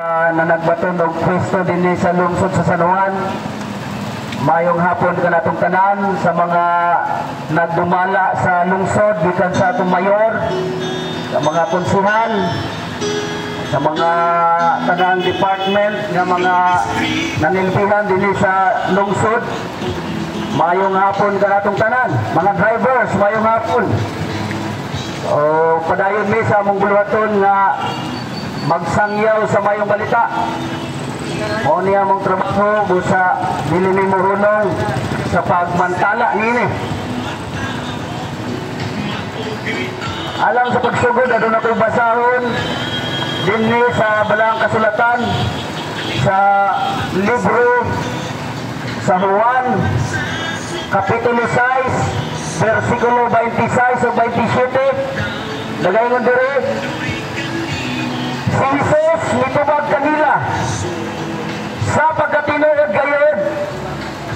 Na nagbaton og pwesto din sa lungsod sa San Juan. Mayong hapon ka natong tanan sa mga nagdumala sa lungsod gikan sa atong mayor, sa mga konsehal, sa mga tanang department nga mga nanilbihan din sa lungsod. Mayong hapon ka natong tanan, mga drivers, mayong hapon. O padayon mi sa among buluhaton nga magsangyaw sa mayong balita. O niya mong trabaho busa dili ni mohunong sa pagmantala nini. Alang sa pagsugod aduna ko'y basahon dinhi sa balang kasulatan sa libro sa Juan kapitulo 6 versikulo 26 o 27. Nagaingon diri si Jesus mitubag kanila sa pagkatinuod gayud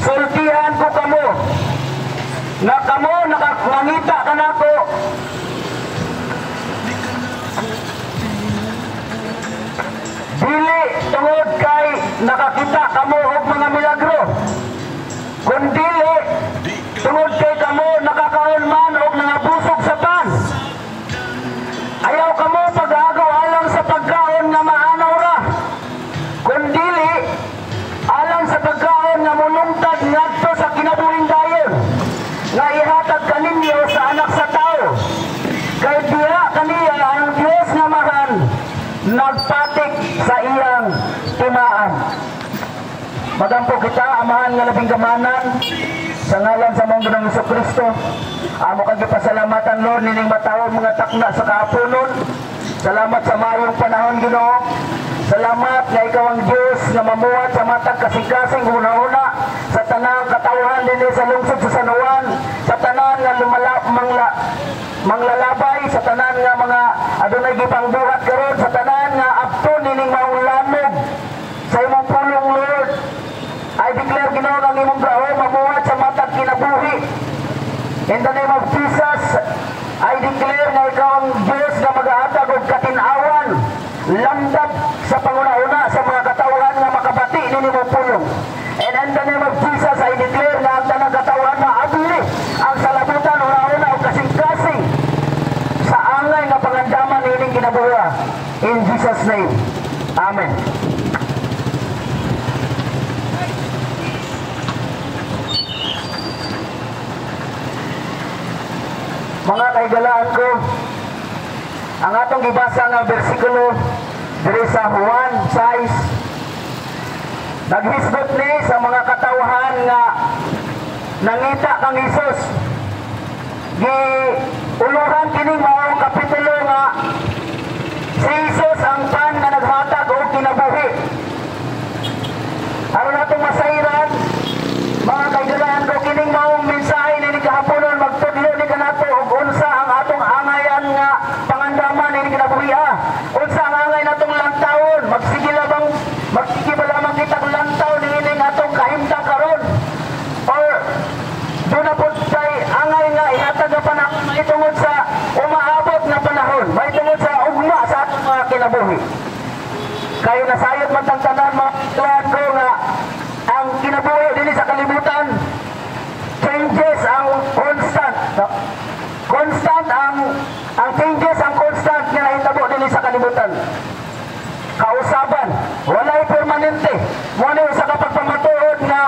sultihan ko kamo na kamo nakangita kanako dili tungod kay nakakita kamo og mga milagro kundili tungod kay kamo nakakaon man og nangabusog sa pan. Ayaw kamo pag-agaw alang sa pagkaon nga maanaw ra kundili alang sa pagkaon nga mulungtad ngadto sa kinabuhing dayon nga ihatag kaninyo sa anak sa tao kay diha kaniya ang Dios nga Mahan nagpatik sa iyang timaan. Magampo kita amahan nga labing gamanan sa ngalan sa mong Ginoong Hesukristo. Amo kag pasalamatan Lord nining matawag mga takna sa kaapunon. Salamat sa mayong panahon Ginoo. Salamat nga ikaw ang Dios nga mamuhat sa matag kasing-kasing una-una sa tanang katawhan dinhi sa lungsod sa San Juan, sa tanan nga manglalabay, sa tanan nga mga adunay gipangbuhat karon, sa tanan nga apto nining maulanog sa imong pulong Lord. I declare Ginoo ang imong gawa mamuhat sa matag kinabuhi. In the name of Jesus, I declare na ikaw ang Diyos na mag-aatag og katinawan, lamdab sa panguna-una sa mga katawan nga makabati nini mo pulong. And in the name of Jesus, I declare na ang tanang katawan na abili ang salabutan una-una o kasing-kasing sa angay nga pangandaman nining kinabuhi. In Jesus' name, Amen. Mga kaigalaan ko, ang atong gibasa nga bersikulo diri sa Juan 6 naghisgot ni sa mga katawhan nga nangita kang Hesus. Giuluhan kining maong kapitulo nga si Hesus ang pan nga naghatag og kinabuhi. Aron natong masayran mga kaigalaan ko kining maong mensahe ni kahaponon magtudlo ni kanato og unsa ang atong angayan nga pangandaman ni kinabuhi. Unsa ang angay natong lantawon? Magsige ba lamang kitang lantaw ni ining atong kahimtang karon? Or doon na po say angay nga ihatag ang panahon maitungod sa umaabot na panahon, maitungod sa ugma sa atong mga kinabuhi. Kayo nasayod man tang tanan mga kaigalaan ko nga ang kinabuhi din sa kalibutan changes ang constant. Constant ang changes ang constant nga nahitabo din sa kalibutan. Kausaban, walay permanente. Muna yung sa kapagpamatuod nga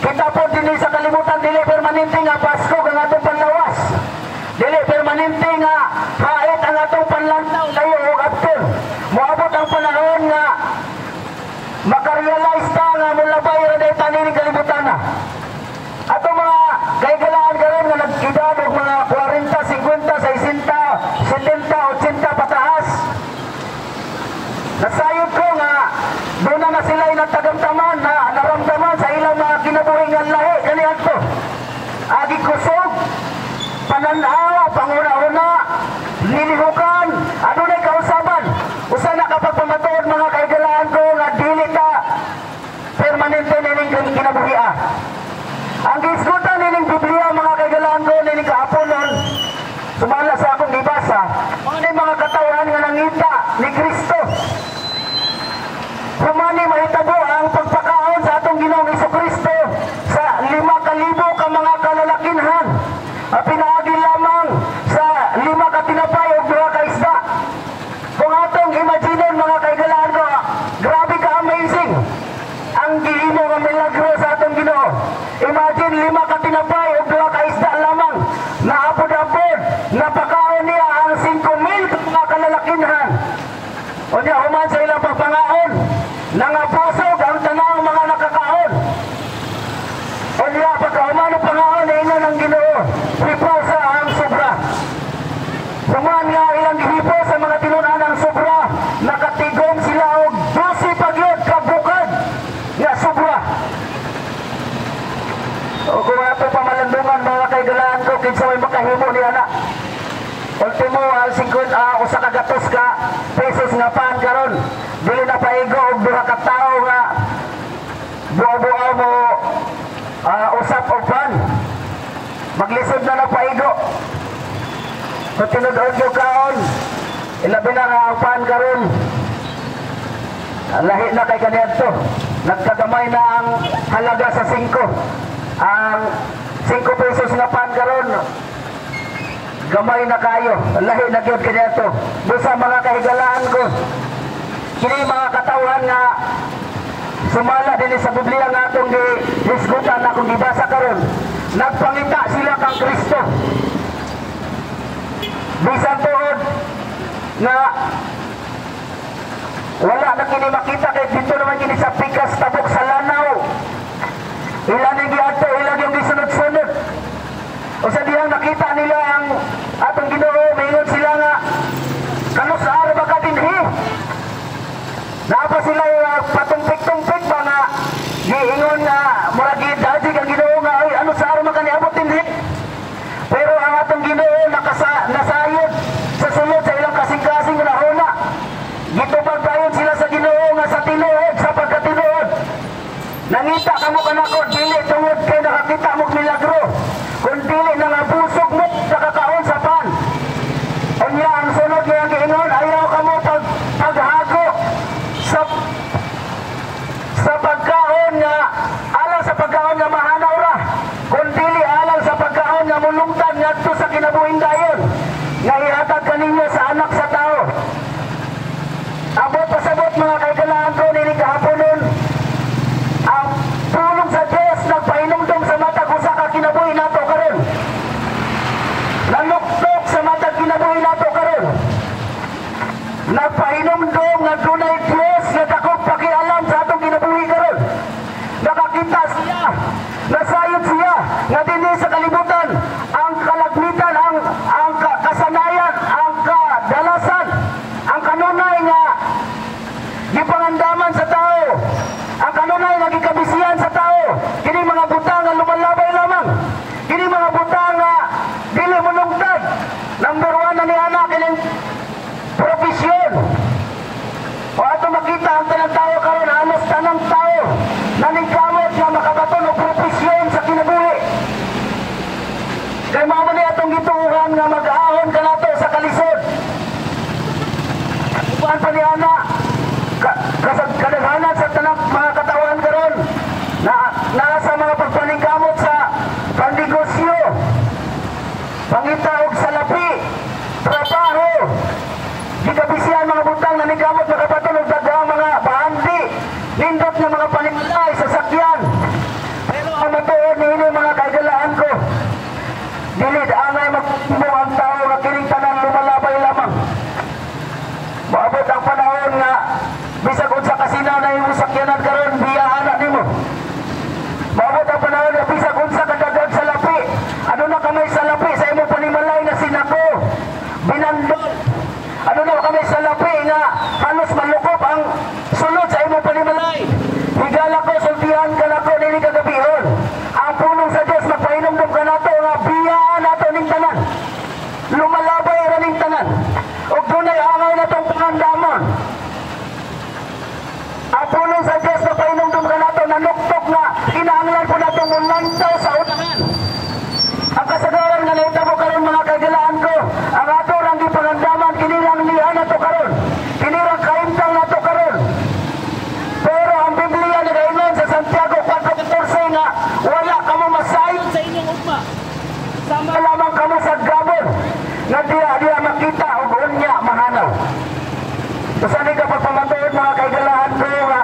kita po din sa kalibutan dili permanente nga Pasko ang atong panlawas. Dili permanente nga hait ang atong panlantaw kayo o after. Moabot ang panahon nga makarealize ta nga mulabay ra day tanin ni kalibutan na. Ato mga kaigalaan karon nga nagkidad og mga 40, 50, 60, 70, 80 pataas. Nasayod ko nga doon na sila nagtagamtaman na naramdaman sa ilang mga kinabuhi nga lahi kaniya to. Agi kusog, pananaw, panguna-una, nilihukan, adunay kausaban. Usa na kapag pamatuod mga kaigalaan ko nga dili ta permanente nining kinabuhi. Ang gisgutan nining Biblia mga kaigalaan ko nining kahaponon sumala sa akong gibasa, mga katawan nga nangita ni Kristo. mahitabo ang pagpakaon sa atong Ginoong Hesukristo sa 5,000 ka mga kalalakinhan. Pinaagi lamang sa 5 ka tinapay o 2 ka isda. Kung atong imagine mga kaigalaan ko, grabe ka amazing ang gihimo ng milagro sa atong Ginoo. Imagine 5 ka tinapay o 2 ka isda lamang. Naapod-apod, napakaon niya ang 5,000 ka mga kalalakinhan. O niya, human sa ilang pagpangaon, nangapusog ang tanang mga nakakaon. O niya, pagkahuman ang pangaon na ingon ng Ginoo, hiposa ang sobra. Suman nga ilang gihipo sa mga tinunan ng sobra, nakatigom sila og 12 pagyod kabukad nga sobra. O kung ato pamalandungan mga kaigalaan ko, kinsa may makahimo ni anak. Ultimo, usa ka gatos ka pesos nga pan karon. Dili na paigo og 2 ka tawo nga buo-buo mo usap og pan. Maglisod na paigo. So tinudod yung kaon, ilabi na nga ang pan karon. Lahi na kay kaniadto. Nagkagamay na ang halaga sa 5. Ang 5 pesos nga pan karon, gamay na kayo. Lahi na gyud kaniadto. Busa mga kahigalaan ko, kini mga katawhan nga sumala din sa Biblia nga atong gihisgutan akong gibasa karon, nagpangita sila kang Kristo. Bisan tuod nga wala na kini makita kay dito naman kini sa pikas tabok sa lanaw. Ilan yung giadto, ilan yung gisunod-sunod. O sa diyang nakita nila ang atong Ginoo, mayroon sila nga kanus sa araw ka dinhi. Naapa sila patumpik-tumpik ba nga giingon nga muragi dajig ang Ginoo nga ay ano sa araw ka niabot dinhi. Pero ang atong Ginoo nasayod sa sulod sa ilang kasing-kasing na huna. Gitubag dayon sila sa Ginoo nga sa tinuod, sa pagkatinuod. Nangita ka mo kanako, dili tungod kay nakakita mo milagro. Kung dili nangabusog mo, nakakaon sa pan. Unya ang sunod niya ang giingon, ayaw ka mo paghago sa pagkaon nga, alang sa pagkaon nga mahanaw ra. Kung dili alang sa pagkaon nga mulungtad ngadto sa kinabuhing dayon, nga ihatag kaninyo sa anak sa tao. Abot pasabot mga kaigalaan ko nini kahaponon, ang tulong sa Diyos nagpahinumdum sa matag usa ka kinabuhi nato karon. Nanuktok sa matag kinabuhi nato karon. Nagpahinumdum nga dunay Diyos nga dakong pakialam sa atong kinabuhi karon. Nakakita siya, nasayod siya, nga dinhi sa kalibutan, ang kalagmitan, ang kasanayan, ang kadalasan, ang kanunay nga gipangandaman sa tao, ang kanunay nga gikabisihan sa tao. Kini mga butang nga lumalabay lamang, kini mga butang nga dili mulungtad. Number 1 na ni anak kining profesyon. O ato makita ang tanang tao karon, halos tanang tao naningkamot nga makabaton og profesyon sa kinabuhi. Kay mao man atong gituuhan nga mag-ahon kanato sa kalisod. Uban pa ni ana kadaghanan sa tanang mga katawan karon na nasa mga pagpaningkamot sa pandegosyo, pangita og salapi, trabaho, gikabisihan mga butang na ningkamot makabaton og daghang mga bahandi, nindot nga mga panimulay sa sakyan. Pero ang matuod niini mga kaigalaan ko, dili angay magmo ang tao nga kining tanan lumalabay lamang. Maabot ang panahon nga bisag unsa kasinaw na imong sakyanan karon, biyahan na nimo. Maabot ang panahon nga bisag unsa kadagag sa lapi, ano na kamay sa lapi sa imong panimalay nga sinako, binandol. Ano na kamay sa lapi nga halos malukop ang sulod sa imong panimalay. Higala ko, sultihan ka nako nini kagabihon. Ang pulong sa Dios magpahinumdum ka nato nga biyahan nato ning tanan. Lumalabay ra ning tanan. Ug dunay angay natong pangandamon. Ang pulong sa Dios magpahinumdum ka nato nanuktok nga kinahanglan po natong mulantaw sa unahan. Ang kasagaran nga nahitabo karon mga kaigalaan ko, ang ato lang gipangandaman kinilang lihan nato karon, kinirang kaimtang nato karon. Pero ang makakita o unya mahanaw. Basta ni kapag pamatuod mga kaigalaan ko nga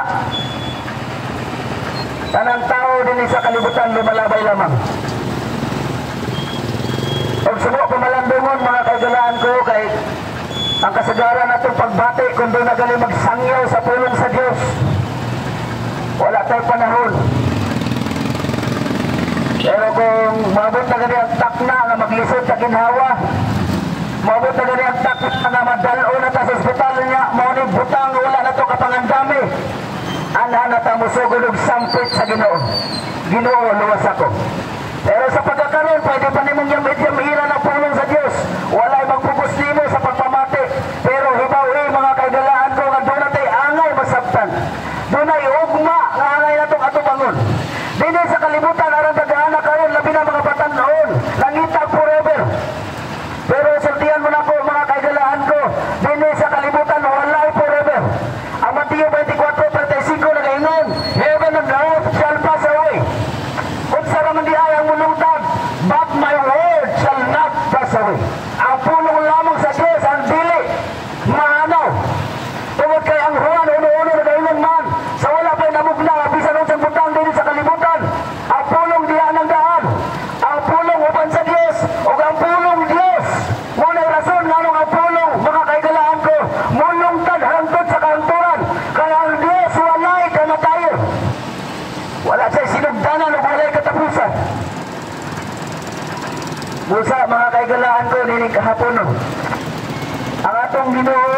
tanang tao din sa kalibutan lumalabay lamang. Pag subo pumalandungon mga kaigalaan ko kay ang kasagaran na itong pagbati kung doon na galing magsangyaw sa pulong sa Diyos. Wala tayong panahon. Pero kung mabot na gani ang takna na maglisod sa ginhawa, mabot na gani ang takna na madalo na ta sa ospital niya, mauning butang wala na ito kapangandami. Anhan na ta musugod og sampit sa Ginoo. Ginoo, luwas ako. Pero sa pagkakaroon, pwede pa nimong yung hira na pulong sa Diyos. Wala'y magpupus nimo sa pagpamati. Pero hibaw mga kaigalaan ko nga doon natin angay masabtan. Doon ay ugma nga angay na itong atubangon. Dini sa kalibutan, aron dagana karon labi na mga batan-on. Langitag forever. Pero sultihan mo na ko mga kaigalaan ko. Dini sa kalibutan, wala'y forever. Ang Mateo 24:35 nagaingon, heaven and earth shall pass away. Kung saraman di ay ang mulungtag, but my word shall not pass away. Ang pulong lamang sa Diyos, ang dili, mahanaw. Tungod kay ang Juan, uno-uno na daingon man, sa wala pa'y namugna, bisan nun sa butang din sa kalibutan. Ang pulong diyan ng daan, ang pulong upan sa Diyos, o ang pulong Diyos. Nguna'y rason nga nung ang pulong, mga kaigalaan ko, mulungtad hangtod sa kahanturan, kaya ang Diyos walay kamatayon. Wala siya'y sinugdanan o walay katapusan. Busa mga kaigalaan ko, nining kahapon no. Ang atong Ginoo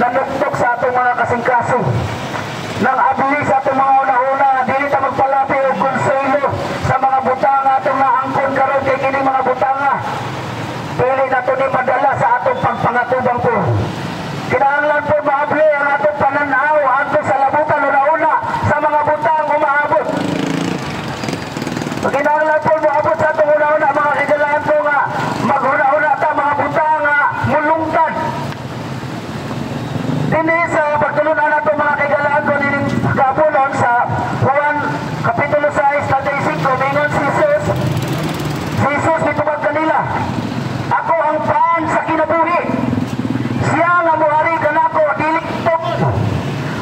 nanuktok sa atong mga kasing-kasing. Nang abli sa atong mga una-una, dili ta magpalapi o konselo sa mga butanga atong naangkon karon kay kini mga butanga. Pili na ito ni madala sa atong pagpangatubang po. Kinahanglan po maabli ang atong pananaw ato sa labutan una-una sa mga butang umaabot. Kinahanglan po maabot sa atong una-una mga kaigalaan po nga maghuna-una ta mga butang mulungtad. Dini sa pagtulunan nato mga kaigalaan ko nining kapunon sa Juan Kapitulo 6:35 mingon si Jesus mitubag kanila, ako ang paan sa kinabuhi. Siya nga muhari kanako dili tok,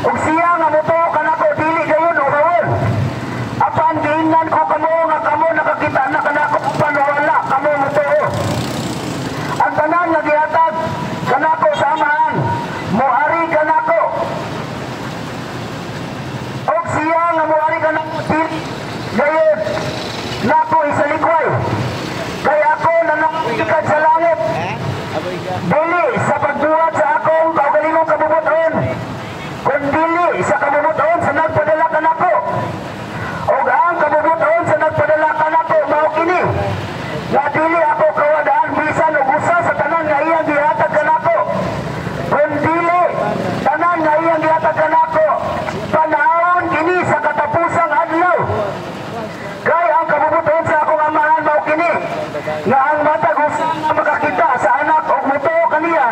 ug siya nga mutuo kanako dili gayon uhawon. Apan giingnan ko kamo nga kamo nakakita na kanako panwala kamo mutuo. Ang tanan nga gihatag kanako sa amahan muhari kanako. Og siya nga muhari kanako dili gayon nako isalikway. Kaya ako nanakikad sa langit. Dili sa pagbuhat sa akong kaugalingong kabubuton, kundi sa kabubuton sa nagpadala kanako. Og ang kabubuton sa nagpadala kanako mao kini, nga dili ako kawadaan bisan og usa sa tanan nga iyang gihatag kanako. Kundi tanan nga iyang gihatag kanako, panahon kini sa katapusang adlaw. Kaya ang kabubuton sa akong amahan mao kini, nga ang matag usa nga makakita sa anak og mutuo kaniya,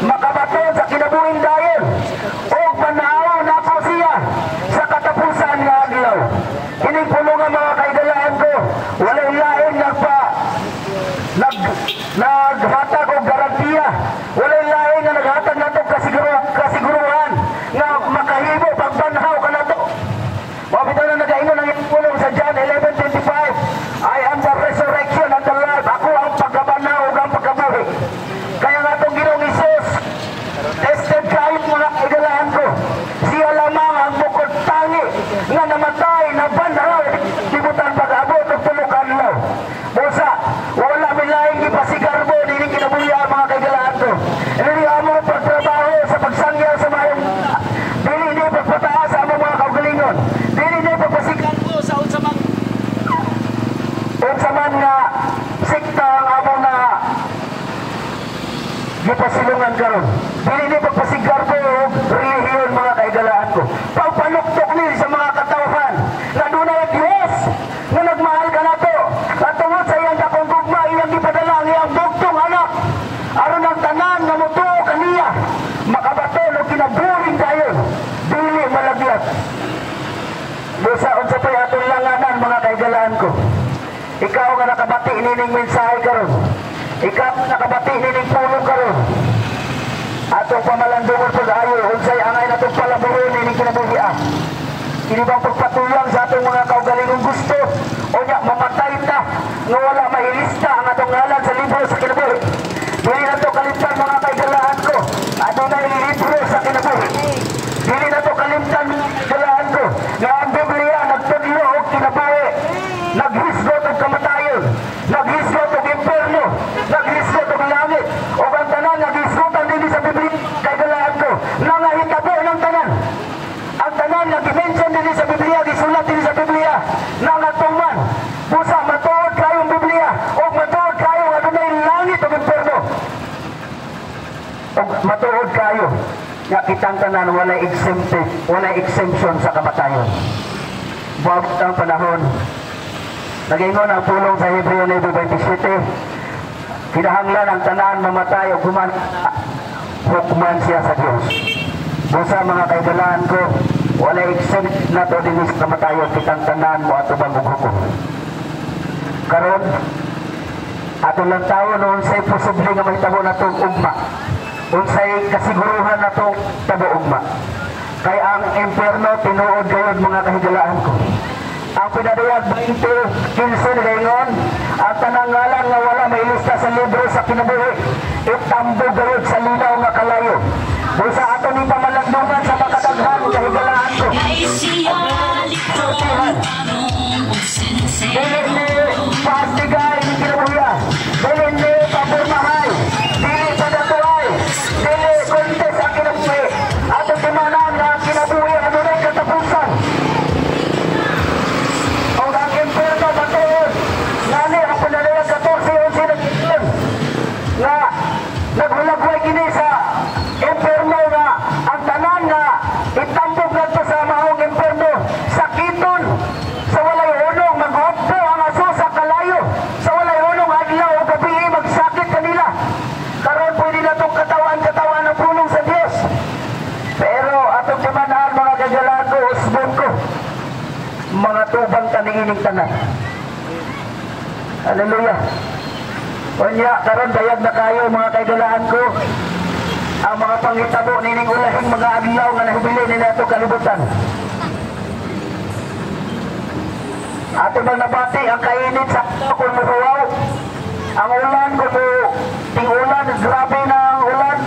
makabaton sa kinabuhing dayon, og panahon nako siya sa katapusan nga adlaw. Kining pulong mga kaigalaan ko, walay lain naghatag og garantiya, walay lain nga naghatag nato kasiguruhan nga makahimo pagbanhaw kanato. Mabitaw na nagaingon ang pulong sa John 11:25, I am the resurrection and the life. Ako ang pagkabanaw ug ang pagkabuhi. Kaya nga itong Ginoong Hesus, tested kayo mga kaigalaan ko. Siya lamang ang bukod tangi nga namatay na banhaw dibutan pag-abot og tulok adlaw. Busa, wala milaing ipasigarbo dining kinabuhi mga kaigalaan ko. Dili amo pagtrabaho sa pagsangyaw sa mayong dili ni pagpataas sa among mga kaugalingon. Dili ni pagpasigarbo sa unsa man nga sikta ang among na gipasilungan karon. Dili ni pagpasigarbo og relihiyon mga kaigalaan ko. Pagpanuktok ni sa mga katawhan na dunay Dios nga nagmahal kanato. At tungod sa iyang dakong gugma, iyang gipadala ang iyang bugtong anak. Aron ang tanan nga mutuo kaniya, makabaton o kinaburing dayon, dili malagyat. Dosa unsa pay atong langanan mga kaigalaan ko. Ikaw nga nakabati nining mensahe karon. Ikaw nakabati nining pulo karon. Atong pamalandungon pag-ayo, unsay angay natong palaburon nining kinabuhi. Ini bang pagpatulang sa atong mga kaugalingong gusto o niya mamatay ta nga wala mailista ang atong ngalan sa libro sa kinabuhi. Dili na to kalimtan mga kaigalaan ko. Adunay libro sa kinabuhi. Dili na to kalimtan mga kaigalaan ko. Nga ang Biblia nagtudlo og kinabuhi. Naghisgot og kamatayon. Naghisgot og imperno. Naghisgot og langit. O ang tanan naghisgotan din sa Biblia kaigalaan ko. Nangahitabo ng tanan. Ang tanan nga gimension din sa Biblia, gisulat din sa Biblia. Nangatuman. Busa matuod kayong Biblia. O matuod kayo nga dunay langit o imperno. O matuod kayo nga kitang tanan walay exemption sa kamatayon. Buwag ang panahon. Nagingon ang pulong sa Hebreo 9:27. Kinahanglan ang tanan mamatay o hukman siya sa Diyos. Busa mga kaigalaan ko, wala exempt na to din sa kamatayon kitang tanan mo at ubang hukum. Karon, ato lang tao noon say posible nga mahitabo na itong ugma. Unsay kasiguruhan na itong tabo ugma. Kaya ang imperno, tinuod gayod mga kahigalaan ko. Ang pinadayag 20:15 gayon, ang tanang ngalan nga wala mailista sa libro sa kinabuhi, itambog gayod sa linaw nga kalayo. Busa ato ni pamalandungan sa makadaghan kahigalaan ko. Dili ni pastigay ni kinabuhi. Dili ni paburmahay. Dili padatuay. Dili kontes ang kinabuhi. Ato timanan nga kinabuhi ano na katapusan. O ang imperno matuod. Nani ang panalayag 14-11 nagkitin. Nga naghulagway kini sa imperno nga ang tanan nga itambog na ito sa mahong imperno. Sakiton sa walay hunong mag-hoppo ang aso sa kalayo. Sa walay hunong adlaw o gabi magsakit kanila. Karon pwede na itong katawan ng pulong sa Diyos. Pero atong timanaan mga kagalaan ko, usbon ko, mga tubang taniining tanan. Hallelujah. Unya, karon bayag na kayo mga kagalaan ko. Ang mga pangitabo nining ulahing mga adlaw nga nahubili nila ito kalibutan. Ato bang nabati ang kainit sa kung muhuwaw. Ang ulan kung ting-ulan, grabe na ang ulan.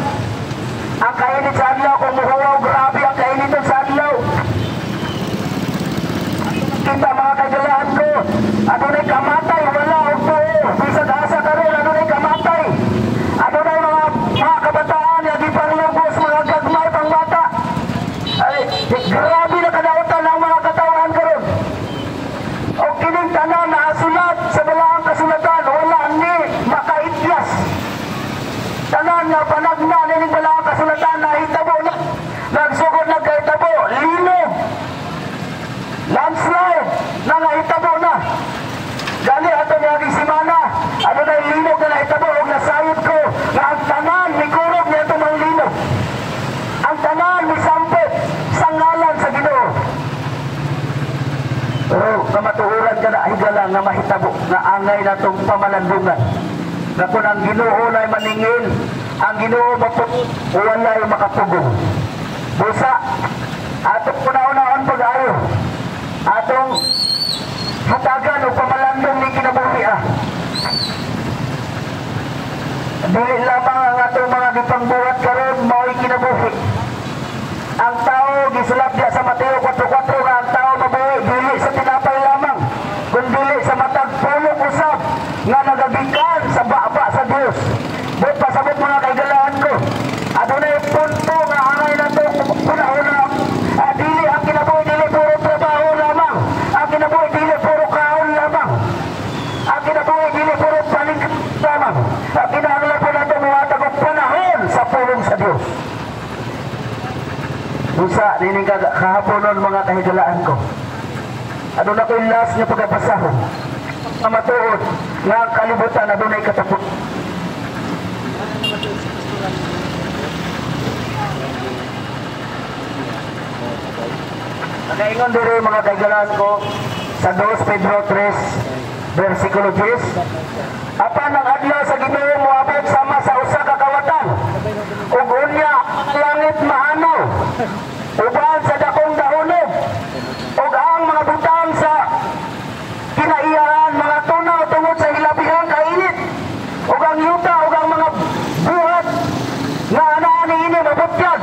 Ang kainit sa adlaw kung muhuwaw, grabe ang kainit sa adlaw. Kita mga kagalaan ko, adunay kamatay, wala o tuo. Bisag asa karon, adunay kamatay. Adunay mga kabataan, yung di panglubos, mga gagmay pang bata. Ay, grabe na kadautan ng mga katawan karon. O kining tanan na asulat sa balaang kasulatan, wala ni makaityas. Tanan nga panagna nining balaang kasulatan na hitabo na. Nagsugod na kahitabo, lino. Landslide na nahitabo na. Gani ato niya di simana, ano na linog na nahitabo, huwag nasayod ko na ang tanan, may kurog niya ito ng linog. Ang tanan, may sampit sa ngalan sa Ginoo. Pero kamatuhuran ka na higala nga mahitabo, na angay na itong pamalandungan. Na kung ang Ginoo na maningin, ang Ginoo wala'y makapugong. Busa, atong una-unaon pag-ayo, atong hatagan o pamalandong ni kinabuhi. Dili lamang ang atong mga gipangbuhat karon mao'y kinabuhi. Ang tao gisulat diya sa Mateo 4:4 nga ang tao mabuhi dili sa tinapay lamang, kundi sa matag pulong usab nga nagagikan sa baba sa Dios. Buot pasabot mga kaigalaan ko. Adunay punto nga angay na to una-una. Dili ang kinabuhi dili puro trabaho lamang. Ang kinabuhi dili puro kaon lamang. Ang kinabuhi dili puro paligid lamang. Ang kinahanglan po nato muhatag og panahon sa pulong sa Dios. Busa nining kahaponon mga kahigalaan ko. Ano na ko yung last nga pagkapasahon. Ang matuod nga kalibutan adunay katapos. Nakaingon diri mga kaigalaan ko sa 2 Pedro 3 Versikulo 10. Apan ang adlaw sa Ginoo moabot sama sa usa ka kawatan. Ug unya langit maano. Uban sa dakong daonog. Ug ang mga butang sa kinaiyahan mga tunaw tungod sa hilabihan kainit. Ug ang yuta ug ang mga buhat nga anaani ini mabutyag.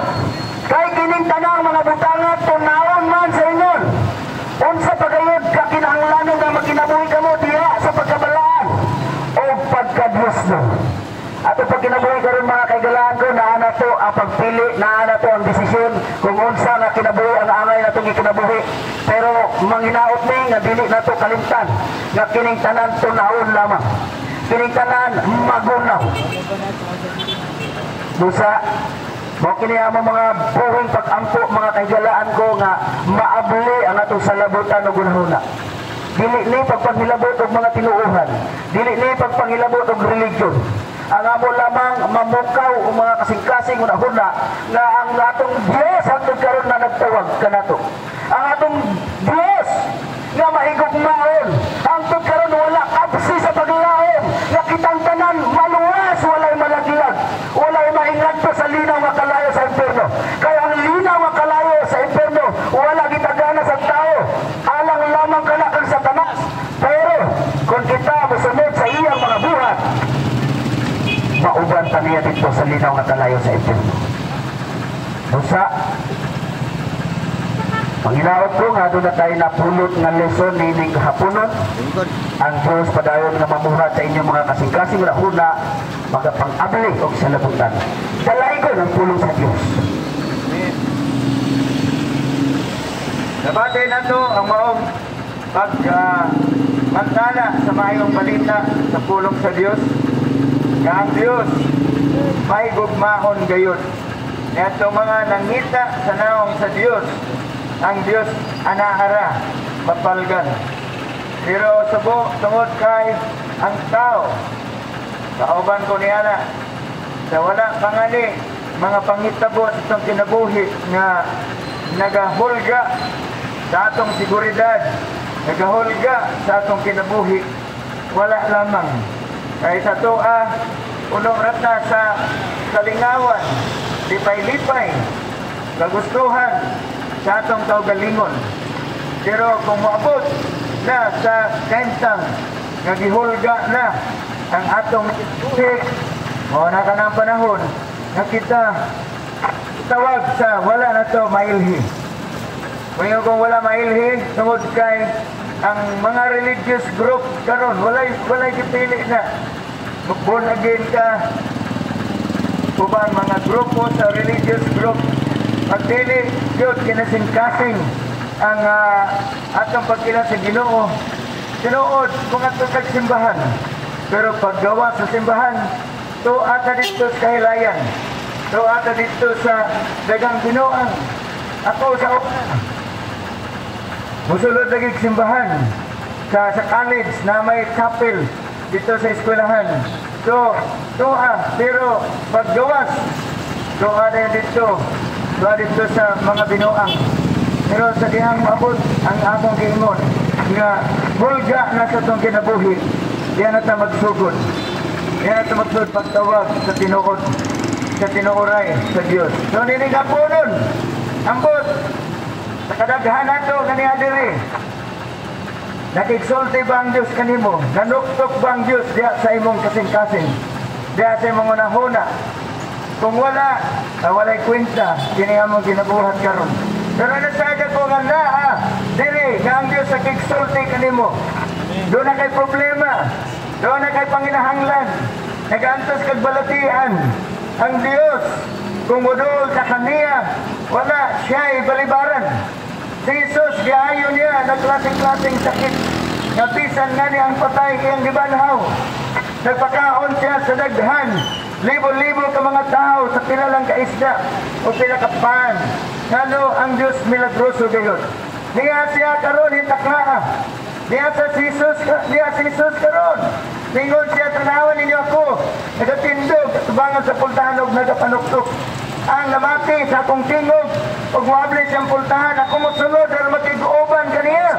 Kay kining tanang mga butangat tunawon man sa inyon. Unsa pagayod ka kinahanglanon nga magkinabuhi kamo diha sa pagkabalaan o pagkadiyos mo. Ato pag kinabuhi karon mga kaigalaan ko, naa na to ang pagpili, naa na to ang desisyon kung unsa nga kinabuhi ang angay natong ikinabuhi. Pero manghinaot ni nga dili na to kalimtan nga kining tanan tunawon lamang. Kining tanan magunaw. Busa mo kini ang mga buhing pag-ampo mga kaigalaan ko nga maabli ang atong salabutan ug gunahuna. Dili ni pagpangilabot og mga tinuohan, dili ni pagpangilabot og religion. Ang amo lamang mamukaw o mga kasing-kasing una-huna nga ang atong Diyos hangtod karon na nagtawag kanato. Ang atong Diyos nga mahigugmaon hangtod karon wala absi sa paglaom nga kitang tanan maluwas walay malaglag, walay maingadto sa linaw nga kalayo sa impierno. Kaya ang linaw nga kalayo sa impierno wala gitagana sa tao, alang lamang kana kang Satanas. Pero kung kita mosunod sa iyang mga buhat, mauban ta niya dito sa linaw nga kalayo sa impierno. Busa Panginaot ko nga doon na tayo napulot nga lesson nining kahaponon. Ang Diyos padayon nga mamuhat sa inyong mga kasing-kasing rahuna magapang-abli o sa labutan. Dalay ko ng pulong sa Diyos. Nabati na to ang maong pagmantala sa mayong balita sa pulong sa Diyos. Nga ang Diyos may gugmahon gayon. Ito mga nangita sa naong sa Diyos, ang Diyos anahara, mapalgan. Pero tungod kay ang tao, kauban ko niya na, sa wala pangali, mga panghitabo sa itong kinabuhi nga nagahulga sa atong seguridad, nagahulga sa atong kinabuhi, wala lamang. Kaya sa toa, unong rata sa kalingawan, lipay-lipay, kagustuhan sa atong kaugalingon. Pero kung maabot na sa kaintang, nagihulga na ang atong buhi, o na ka ng panahon na kita tawag sa wala na to mailhi. Kung wala mailhi, tungod kay ang mga religious group karon walay gipili na. Born again ka, uban mga grupo sa religious group, pagdili yun kinasing-kasing ang atong pagkila sa Ginoo. Tinuod mga tukag simbahan, pero paggawa sa simbahan, to ata dito sa kahilayan, to ata dito sa dagang binuang. Ako sa musulod lagi simbahan sa college na may chapel dito sa eskwelahan. So, pero paggawas, doa dito sa mga binuang. Pero sa dihang maabot ang among giingon nga hulga na sa itong kinabuhi, diyan na ta magsugod. Diyan na ta magsugod pagtawag sa tinuod, sa tinuoray sa Diyos. So nininga po nun, ambot, sa kadaghan nato kaniya diri. Nakigsulti ba ang Diyos kanimo? Nanuktok ba ang Diyos diya sa imong kasing-kasing? Diya sa imong unahuna? Kung wala, walay kwenta, kini among ginabuhat karon. Pero nasaga ko nga diri, nga ang Diyos nakigsulti kanimo. Doon na kay problema, doon na kay panginahanglan, nag-antos kag balatian. Ang Diyos, kung mudol ka kaniya, wala siya ibalibaran. Si Jesus, giayo niya, nagklaseng-klaseng sakit. Napisan nga niya ang patay iyang gibanhaw. Nagpakaon siya sa daghan. Libo-libo ka mga tao sa pila lang kaisda o pila ka pan. Ngano ang Diyos milagroso gayon. Niya siya karon hitakla. Niya si Jesus karon. Ningon siya, tanawan ninyo ako. Nagatindog, tubangan sa pultahan o nagapanuktok. Ang namati sa akong tingog, pag mabli siyang pultahan, ako mosunod dahil magkiguoban kaniya.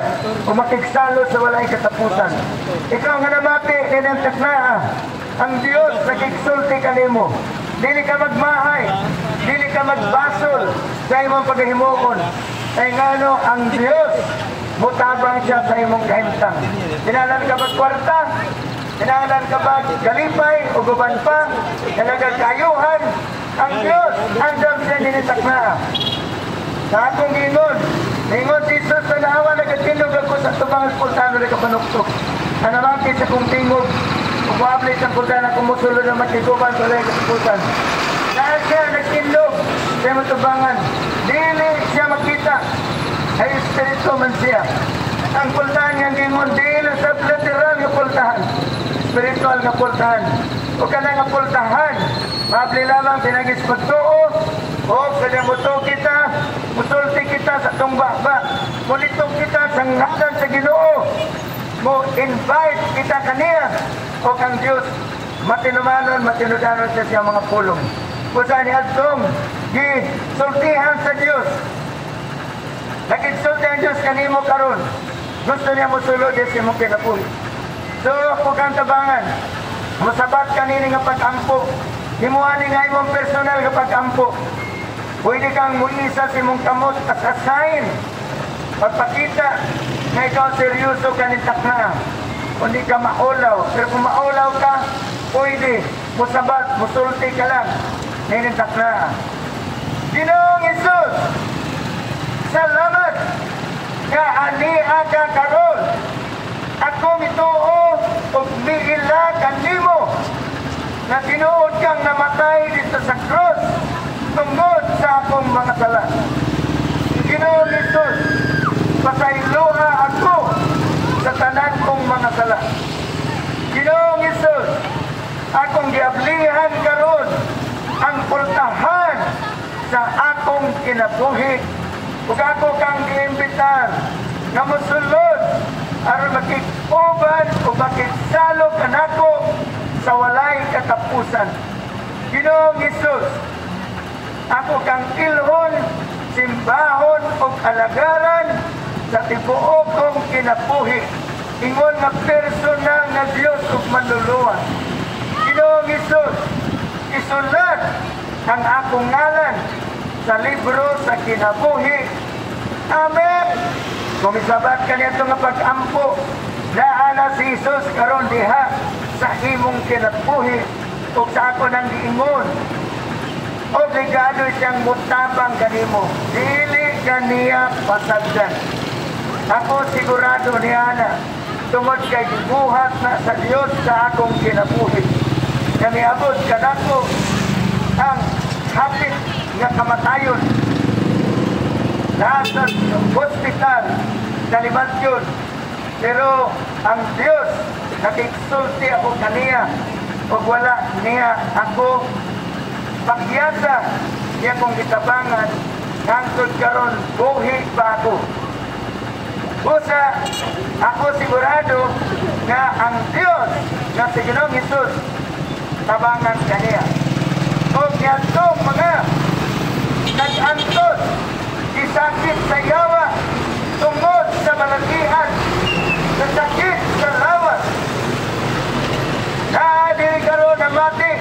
o makiksalo sa walay katapusan. Ikaw nga namati, ninantak na ang Diyos nakiksulti ka nimo. Dili ka magmahay, dili ka magbasol sa imong paghimuon. Kaya ngano ang Diyos, mutabang siya sa imong kahimtang. Tinalan ka magkwarta, tinalan ka ba galipay o guban pa, nagagkayuhan, ang Diyos, andam siya ninitak na. Sa akong gingon si Jesus na naawa, nagatinog ako sa tubangan kultano na kapanuktok. Anamaki sa kong tingog, upabli sa kultano kumusulo na matiguban sa lay katapusan. Dahil siya nagtindog sa matubangan, dili siya makita, ay espiritu man siya. Ang kultahan niyang gingon, dili sa literal nga kultahan, spiritual nga kultahan. O ka na nga kultahan, mabli lamang pinagis pagtuo, o kanya muto kita, musulti kita sa tungbaba, mulitong kita sa ngalan sa Ginoo, mo invite kita kaniya, o kang Diyos, matinumanon, matinudanon siya siyang mga pulong. Kung saan niadtong, gisultihan sa Diyos, nagigsulti ang Diyos kanimo karon, gusto niya musulod din si mong kinapuhi. So, kung kang tabangan, masabat kanini nga pag-ampo, himuani nga imong personal nga pag-ampo. Pwede kang muisa si mong kamot as a sign. Pagpakita na ikaw seryoso ka nitak na. Hindi ka maulaw. Pero kung maulaw ka, pwede musabat, musulti ka lang. Ninitak na. Ginoong Isus, salamat nga ania ka karon. Ako mituo o miila kanimo na tinuod kang namatay dito sa krus tungod sa akong mga sala. Ginoong Isus, pasayloha ako sa tanan kong mga sala. Ginoong Isus, akong giablihan karon ang pultahan sa akong kinabuhi. Ug ako kang giimbitar nga mosulod aron makikuban o makisalo kanako sa walay katapusan. Ginoong Isus, ako kang ilhon, simbahon o alagaran sa tibuok kong kinabuhi. Ingon nga personal nga Diyos ug manluluwa. Ginoong Isus, isulat ang akong ngalan sa libro sa kinabuhi. Amen. Kung isabat ka niya nga pag-ampo, naana si Jesus karon diha sa imong kinabuhi o sa ako nang giingon. Obligado siyang mutabang kanimo. Dili kaniya pasagdan. Ako sigurado niya na tungod kay gibuhat na sa Dios sa akong kinabuhi. Kami abot kanako ang hapit nga kamatayon. Nasa hospital, nalimasyon. Pero ang Dios nakiksulti ako kaniya o wala niya ako pagyasa niya kong gitabangan hangtod karon buhi pa ako. Usa, ako sigurado nga ang Dios nga si Ginoong Hesus tabangan kaniya. O niyadtong mga nag-antos isakit sa yawa tungod sa malakihan sa sakit sa lawas. Dili karon na mati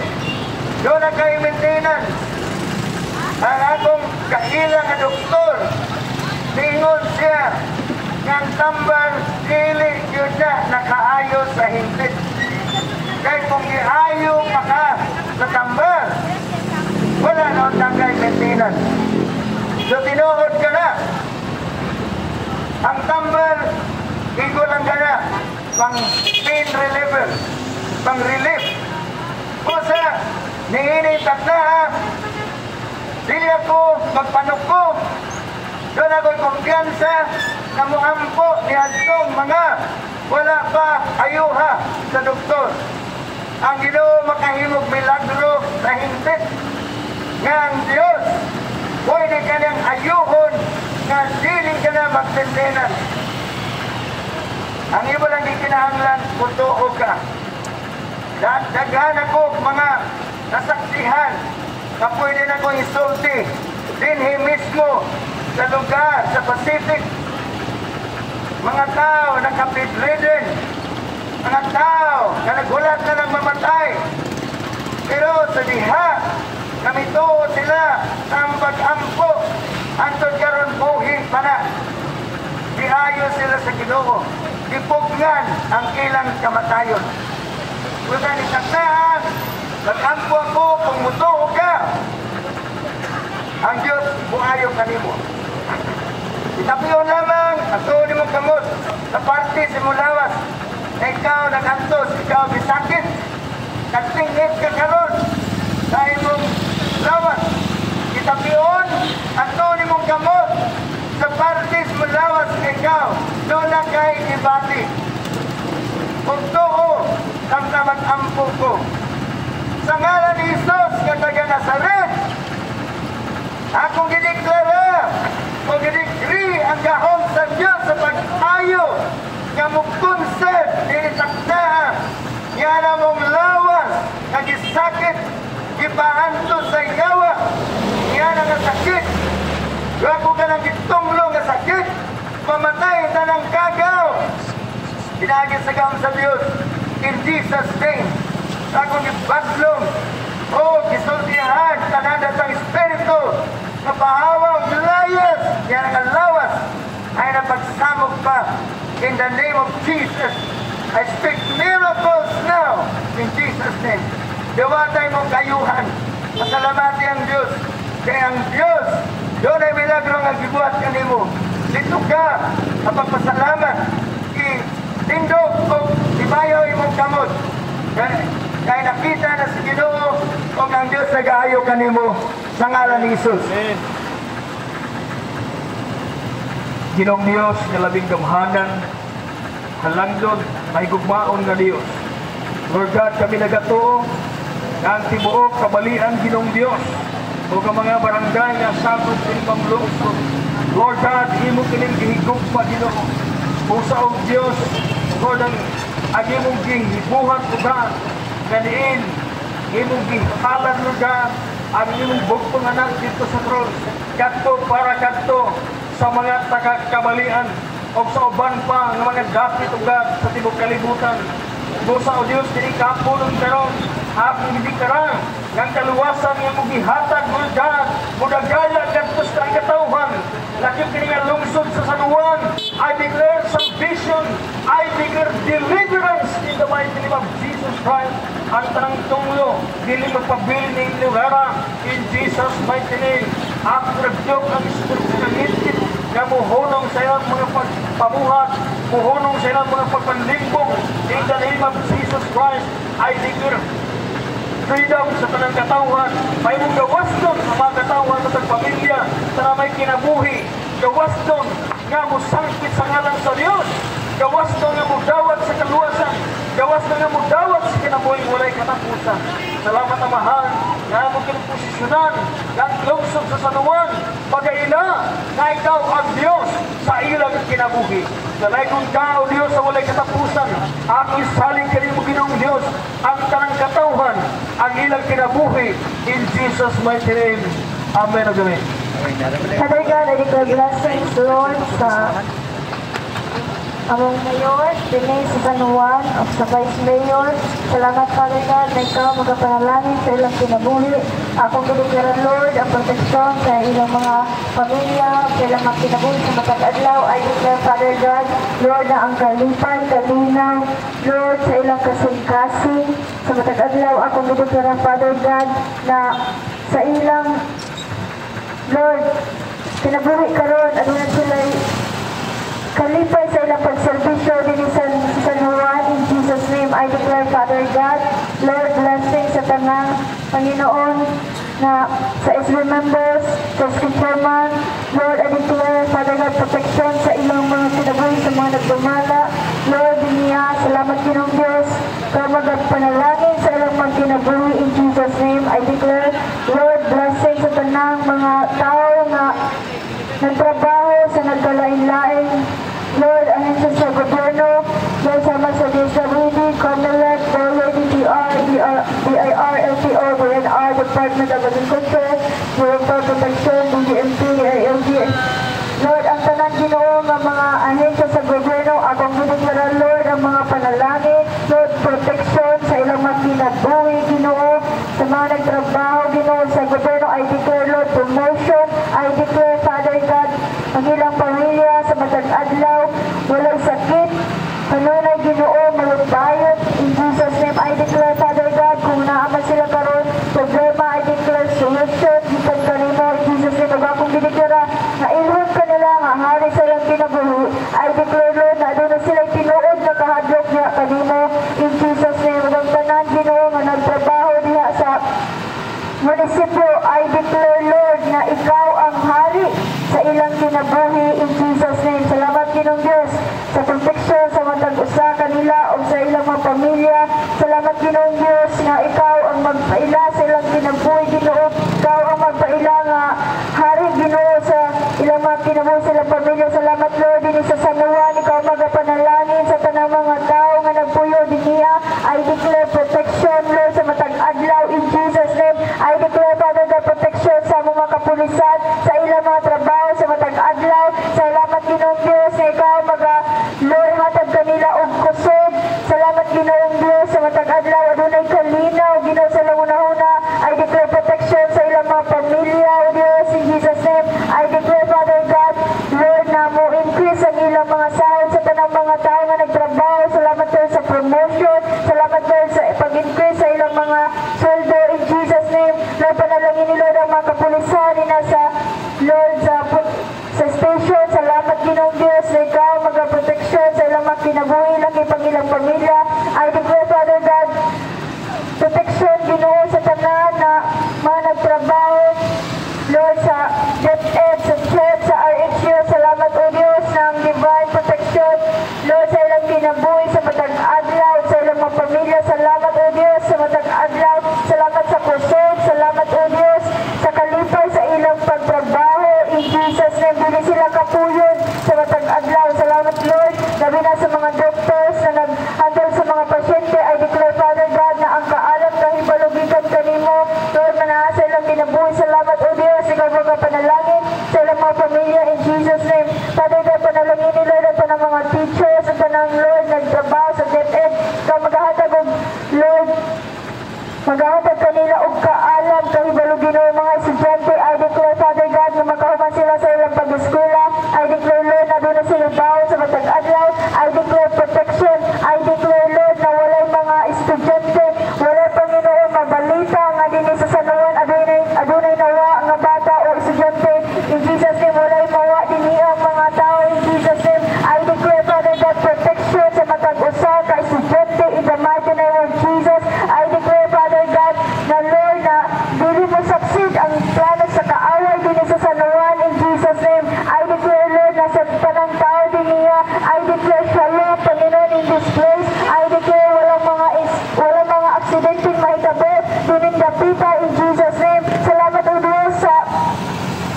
doon na kayo maintenance. Ang akong kaila nga doktor ningon siya ng tambal dili yun na nakaayo sa hingpit. Kaya kung iayo maka sa tambal, wala na ang tangay maintenance. So tinuod ka na. Ang tambal, igo lang ka na. Pang pain reliever, pang relief. Kusa, niinitat na ha. Dili ako magpanok ko. Doon ako'y kumpiyansa na muampo ni Adtong mga wala pa ayuha sa doktor. Ang Ginoo makahimog milagro sa hingpit nga ang Diyos pwede ka nang ayuhon nga dili ka na magtentenan. Ang iba lang ikinahanglan mutuo ka. Daghan ako mga nasaksihan na pwede na kong isulti dinhi mismo sa lugar sa Pacific. mga tao na kapit-ridden, mga tao na nagulat na ng mamatay. Pero sa diha, kami tuo sila sa pag-ampo, antod karon buhi pa na. Diayo sila sa Ginoo, gipugnan ang ilang kamatayon. Kung ni saktaan, nag-ampo ako kung mutuo ka, ang Diyos buhayo kanimo. Itapiyon lamang ang tuo ni mong kamot sa parte si Mulawas na ikaw nagantos, ikaw bisakit, nagtingit ka karon sa imong lawas. Itapiyon ang tuo ni mong kamot sa parte si Mulawas na ikaw doon na kay ibati. Kung tuo, kang na mag-ampo ko. Sa ngalan ni Jesus, kataga Nazaret, akong gideklara, kung gidekri ang gahom sa Diyos sa pag-ayo, nga mukonsep, dinitaktaan, nga na mong lawas, nagisakit, gipaanto sa yawa, nga na nga sakit, wako ka ng gitunglo nga sakit, mamatay na ng kagaw. Pinagin sa gahom sa Diyos, in Jesus' name, akong gibadlong, o gisultihan, tananda sa Espiritu, mapahawa ang layas, yan ang lawas, ay napagsamog pa. In the name of Jesus, I speak miracles now, in Jesus' name. Diwatay mong kayuhan, pasalamati ang Diyos, kaya ang Diyos, doon ay milagro nga gibuhat kanimo. Dito ka, kapagpasalamat, itindog o ibayaw imong kamot. Kaya nakita na si Ginoo o ang Diyos nag-aayo kanimo sa ngalan ni Jesus. Ginoong Diyos nga labing gamhanan, halangdon, may gugmaon nga Diyos. Lord God, kami nagatuo nga ang tibuok kabalian Ginoong Diyos o ka mga barangay nga sakop sa imong lungsod. Lord God, imo kining gihigog pa Ginoo. Pusa og Diyos, Lord, ang imong gihibuhat o God, ganiin, imong gihalan Lord God, ang imong bugtong anak dito sa cross, kadto para kadto sa mga taga-kabalian o sa uban pa ng mga dapit o God sa tibok kalibutan. Busa o Diyos, tinikapon ng karon, akong hindi karang, ng kaluwasan ng mong gihatag, Lord God, mudagaya kadto sa katawhan, lakip kininga lungsod sa sanuan. I declare salvation, I declare deliverance in the mighty name of Jesus Christ. Ang tanang tunglo, dili magpabili ng inyong in Jesus' mighty name. Ako nagdiyok ang Espiritu ng ngitid na muhunong sa iyong mga pagpamuhat, muhunong sa iyong mga pagpanlimbong. In the name of Jesus Christ, I declare freedom sa tanang katawan. May mong gawas doon ang mga katawan sa pamilya na may kinabuhi. Gawas doon nga mo sangkit sa ngalan sa Diyos. Gawas doon nga mo dawat sa kaluwasan. Gawas doon nga mo dawat sa kinabuhi walay katapusan. Salamat na mahal nga mo kinaposisyonan ng lungsod sa sanuan. Pagaila na ikaw ang Diyos sa ilang kinabuhi. Nalaykong ka o Diyos sa walay katapusan. Ang isaling kanimo Ginoong Diyos ang tanang katawhan, ang ilang kinabuhi. In Jesus' mighty name. Amen. Amen. Father God, I declare blessings, Lord, sa among mayor, dinay sa San Juan, o sa Vice Mayor. Salamat, Father God, na ikaw magapanalangin sa ilang kinabuhi. Akong kinikiran, Lord, ang proteksyon sa ilang mga pamilya, sa ilang mga kinabuhi sa matag-adlaw. I declare, Father God, Lord, na ang kalipay, kalinaw, Lord, sa ilang kasing-kasing, sa matag-adlaw. Akong kinikiran, Father God, na sa ilang Lord, kinabuhi karon, ano na sila'y kalipay sa ilang pagservisyo din sa San Juan. In Jesus' name, I declare, Father God, Lord, blessing sa tanang Panginoon na sa SB members, sa chairman, Lord, I declare, Father God, protection sa ilang mga kinabuhi, sa mga nagdumala. Lord, niya, salamat Ginoong Diyos, kaya magpanalangin sa ilang mga kinabuhi. In Jesus' name, I declare, Lord, blessing sa tanang mga tao na nagtrabaho sa nagkalain-lain. Lord, anin sa gobyerno, Lord, sama sa DSWD, COMELEC, DOLE, DTR, BIR, LTO, BNR, Department of Agriculture, Bureau of Protection, BGMP, ILG. Lord, ang tanan Ginoo nga mga ahensya sa gobyerno, akong ginigara, Lord, ang mga panalangin, Lord, protection sa ilang mga kinabuhi, Ginoo, sa mga nagtrabaho, Ginoo, sa gobyerno, I declare, Lord, promotion, I declare, Father God, ang ilang pamilya sa matag adlaw, walang sakit, kanunay, Ginoo, malugbayot, in Jesus' name, I declare, Father God, kung naaman sila karon problema, I declare solution, gikan kanimo, in Jesus' name, ug akong ginigara, na ilhon kanila, nga hari sa ilang kinabuhi, I declare, Lord, na doon na sila tinuod na kahadlok niya kanimo, in Jesus' name, ug ang tanan, Ginoo, nga nagtrabaho diha sa munisipyo, I declare, Lord, na ikaw ang hari sa ilang kinabuhi, in Jesus' name. Salamat, Ginoong Diyos, sa protection sa matag usa kanila o sa ilang mga pamilya. Salamat, Ginoong Diyos, na ikaw ang magpaila sa ilang kinabuhi, Ginoo. Ikaw ang magpaila nga hari, Ginoo, sa ilang mga kinabuhi sa ilang pamilya. Salamat, Lord, din sa San Juan, ikaw magapanalangin sa tanang mga tao nga nagpuyo din niya. I declare protection, Lord, sa matag adlaw, in Jesus' name. I declare, Father God, protection sa mga kapulisan, sa ilang mga trabaho, sa matag adlaw. Salamat, Ginoong Diyos, na ikaw Lord, hatag kanila og kusog. Salamat, Ginoong Diyos, sa matag adlaw, adunay kalinaw, Ginoo, sa languna-una. I declare protection sa ilang mga pamilya, O Diyos, in Jesus' name. I declare, Father God, Lord, na mo increase ang ilang mga sahod sa tanang mga tao nga nagtrabaho. Salamat, Lord, sa promotion. Salamat, Lord, sa pag-increase sa ilang mga sweldo, in Jesus' name. Lord, panalangin ni Lord ang mga kapulisan na sa Lord sa station. Salamat, Ginoong Diyos, na ikaw mag-protection sa ilang mga kinabuhi, laki pang ilang pamilya. I declare, Father God, protection, Ginoo, sa tanan na mga nagtrabaho, Lord, sa DepEd, sa church, sa RHU. Salamat, O Diyos, ng divine protection, Lord, sa ilang kinabuhi, sa matag adlaw, sa ilang mga pamilya. Salamat, O Diyos, sa matag adlaw. Salamat sa kusog. Salamat, O Diyos, sa kalipay sa ilang pagtrabaho. In Jesus' name, dili sila kapuyod sa matag adlaw. Salamat, Lord, labi na sa mga doctors na nag-handle sa mga pasyente. I declare, Father God, na ang kaalam na hibalugikan kanimo, Lord, manaha sa ilang kinabuhi. Salamat, O Diyos, ikaw mga panalangin sa ilang mga pamilya, in Jesus' name. Father God, panalangin ni Lord at ng mga teachers at ng Lord nagtrabaho sa DepEd. Ikaw maghahatag og Lord, maghahatag kanila og kaalam, kahibalugin o mga estudyante. I declare, Father God, na makahuman sila sa ilang pag-eskwela. I declare, Lord, na doon na sila baho sa matag adlaw. I declare protection. I declare, Lord, na walay mga estudyante, walay, Panginoon, mabalita nga din sa San Juan, adunay nawa nga bata o estudyante. In Jesus' name, walay mawa din ang mga tao. In Jesus' name, I declare, Father God, protection sa matag usa ka estudyante in the mighty name of Jesus. I declare, Father God, na Lord, na dili mo succeed ang plano sa kaaway din sa San Juan, in Jesus' name. I declare, Lord, na sa tanang tao din niya. I declare shalom, Panginoon, in this place. I declare walang mga aksidenteng mahitabo din dapita, in Jesus' name. Salamat, O Diyos,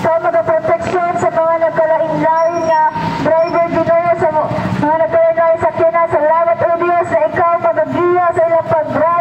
sa mga protection sa mga nagkalain-lain nga driver, Ginoo, sa mga nagkalain-lain sa kina. Salamat, O Diyos, na ikaw magagiya sa ilang pag-drive.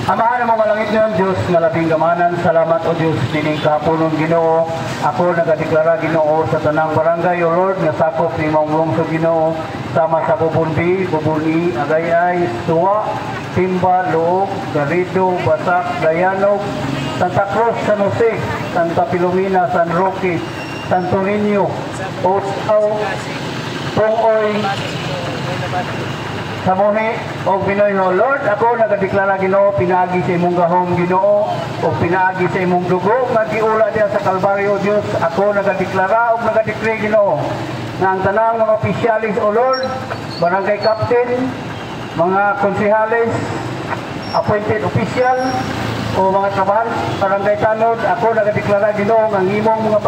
Amahan ang mga langit ngayon, Diyos, nga labing gamanan. Salamat, O Diyos, dining kahaponon, Ginoo. Ako nagadeklara, Ginoo, sa tanang barangay, O Lord, nga sakop ni Mong Lungsod, Ginoo, sama sa Bubunbi, Bubuni, Agayay, Suwa, Timba, Loog, Garrido, Basak, Dayanog, Santa Cruz, San Jose, Santa Filomena, San Roque, Santo Niño, Osaw, Pungoy, Samuhi o Pinoy, no Lord, ako nagadeklara, Ginoo, pinaagi sa imong gahom, Ginoo, o pinaagi sa imong dugo, magiula diya sa Kalbaryo, Diyos. Ako nagadeklara o nagadeklara, Ginoo, na ang tanang mga opisyalis, O Lord, barangay captain, mga konsehales, appointed official, o mga trabahan, barangay tanod, ako nagadeklara, Ginoo, ang imong mga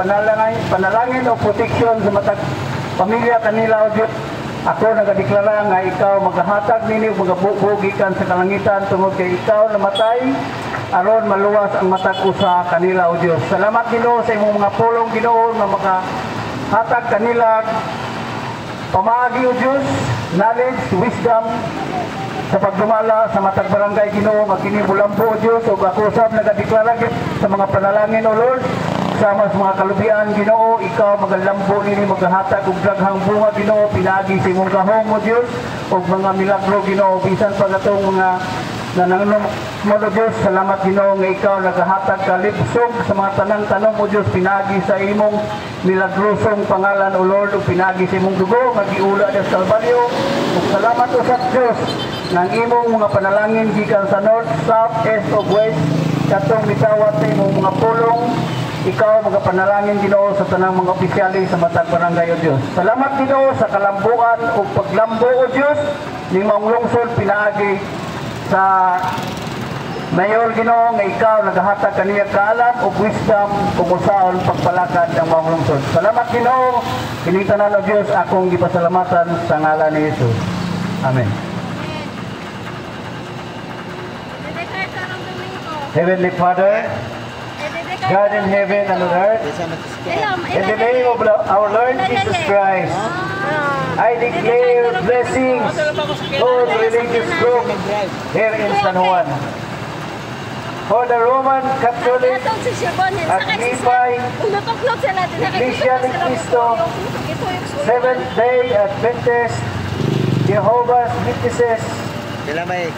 panalangin o protection sa matag pamilya kanila, O Diyos. Ako nagadeklara nga ikaw maghahatag nini mga bugikan sa kalangitan tungod kay ikaw namatay aron maluwas ang matag usa kanila, O Dios. Salamat, Ginoo, sa imong mga pulong, Ginoo, nga makahatag kanila pamaagi, O Dios, knowledge, wisdom sa pagdumala sa matag barangay, Ginoo, magkinibulambo, O Dios. O ako sab nagadeklara sa mga panalangin, O Lord, sama sa mga kalubian, Ginoo, ikaw magalambo nini maghahatag og daghang bunga, Ginoo, pinagi sa imong gahom, O Dios, og mga milagro, Ginoo, bisan pa katong mga nananong mo, O Dios. Salamat, Ginoo, nga ikaw nagahatag kalipsog sa mga tanang-tanong, O Dios, pinagi sa imong milagrosong pangalan, O Lord, ug pinagi sa imong dugo nga giula sa Kalbaryo. Ug salamat, O sa Dios, nang imong mga panalangin gikan sa north, south, east ug west katong mitawat sa imong mga pulong. Ikaw magapanalangin, Ginoo, sa tanang mga opisyali sa matag barangay, O Dios. Salamat, Ginoo, sa kalambuan o paglambo, O Dios, ni Mong Lungsod pinaagi sa Mayor, Ginoo, nga ikaw nagahatag kaniya kaalam o wisdom kung usaon pagpalakad ng Mong Lungsod. Salamat, Ginoo, kinitanan, O Dios, akong gipasalamatan sa ngalan ni Jesus. Amen. Heavenly Father, God in heaven and on earth, in the name of our Lord Jesus Christ, I declare blessings for the religious group here in San Juan. For the Roman Catholic, Agnipay, Iglesia ni Cristo, Seventh-day Adventist, Jehovah's Witnesses,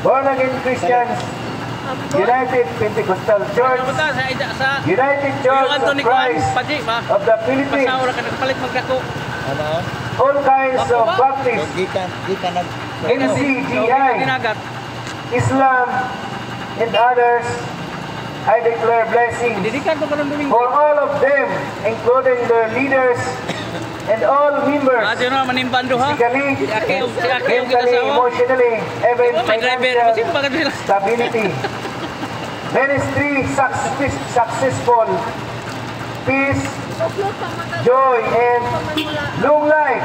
born-again Christians, United Pentecostal Church, United Church of Christ of the Philippines, all kinds of Baptists, NCGI, Islam, and others, I declare blessings for all of them, including their leaders and all members, physically, mentally, emotionally, even financial stability, ministry successful, peace, joy, and long life.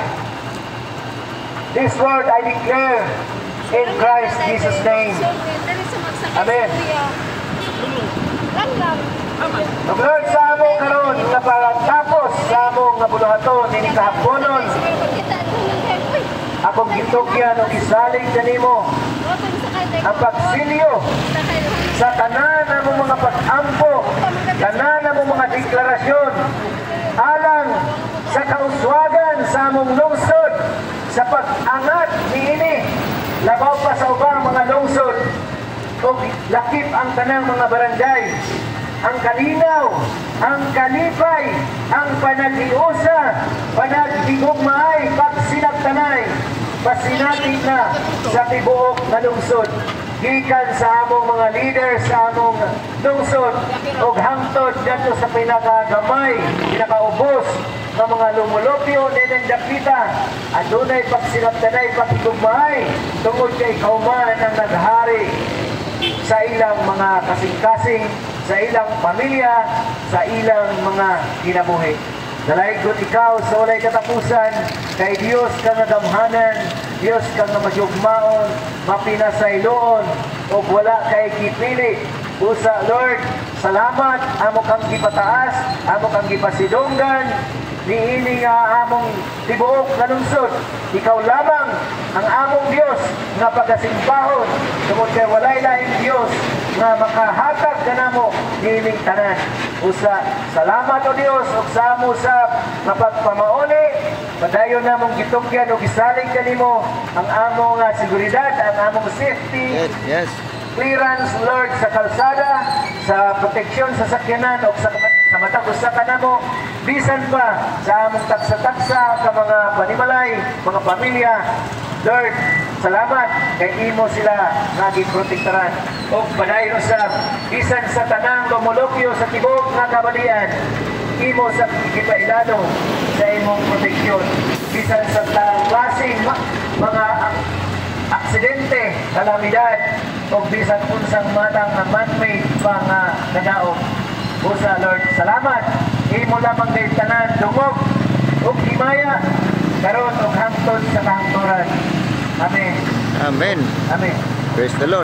This word I declare in Christ Jesus' name. Amen. Ang Lord sa among karon nga pagtapos sa among nga buluhaton ini kahaponon, akong gitugyan o gisalig kanimo ang pagsilyo sa tanan namong mga pag-ampo, tanan namong mga deklarasyon alang sa kauswagan sa among lungsod, sa pag-angat niini labaw pa sa ubang mga lungsod o lakip ang tanang mga barangay, ang kalinaw, ang kalipay, ang panaghiusa, panagdigugmaay, pagsinagtanay, pasinatig na sa tibuok na lungsod. Gikan sa among mga leaders sa among lungsod o hangtod dito sa pinakagamay, pinakaubos ng mga lumulupyo, ninendakita, adunay pagsinagtanay, pagdigugmaay, tungod kay kauman ang naghari sa ilang mga kasing-kasing, sa ilang pamilya, sa ilang mga kinabuhi. Dalaygod ikaw sa walay katapusan, kay Diyos ka nga gamhanan, Diyos ka nga masyugmaon, mapinasayloon, o wala kay kipili. Usa, Lord, salamat, amo kang gipataas, amo kang gipasidonggan, niini nga among tibuok kanungsod. Ikaw lamang ang among Dios nga pagasimbahon, tungod kay walay laing Dios nga makahatag kanamo niining tanan. Usa, salamat o Dios ug sa amo sa nga pagpamauli, padayon namong gitukyan ug gisalig kanimo ang among seguridad, ang among safety. Yes. Clearance, Lord, sa kalsada, sa proteksyon sa sakyanan o sa matag usa ka namo, bisan pa sa among taksa-taksa ka mga panimalay, mga pamilya. Lord, salamat kay imo sila nga giprotektaran. O padayon sa bisan sa tanang lumulupyo sa tibuok nga kabalian, imo sa gipailano sa imong proteksyon. Bisan sa klaseng mga aksidente, kalamidad, o bisan unsang matang na man-made pa nga nadaog. Usa, Lord, salamat. Imo lamang kay tanan dungog ug himaya karon ug hangtod sa kahangturan. Amen. Amen. Amen. Praise the Lord.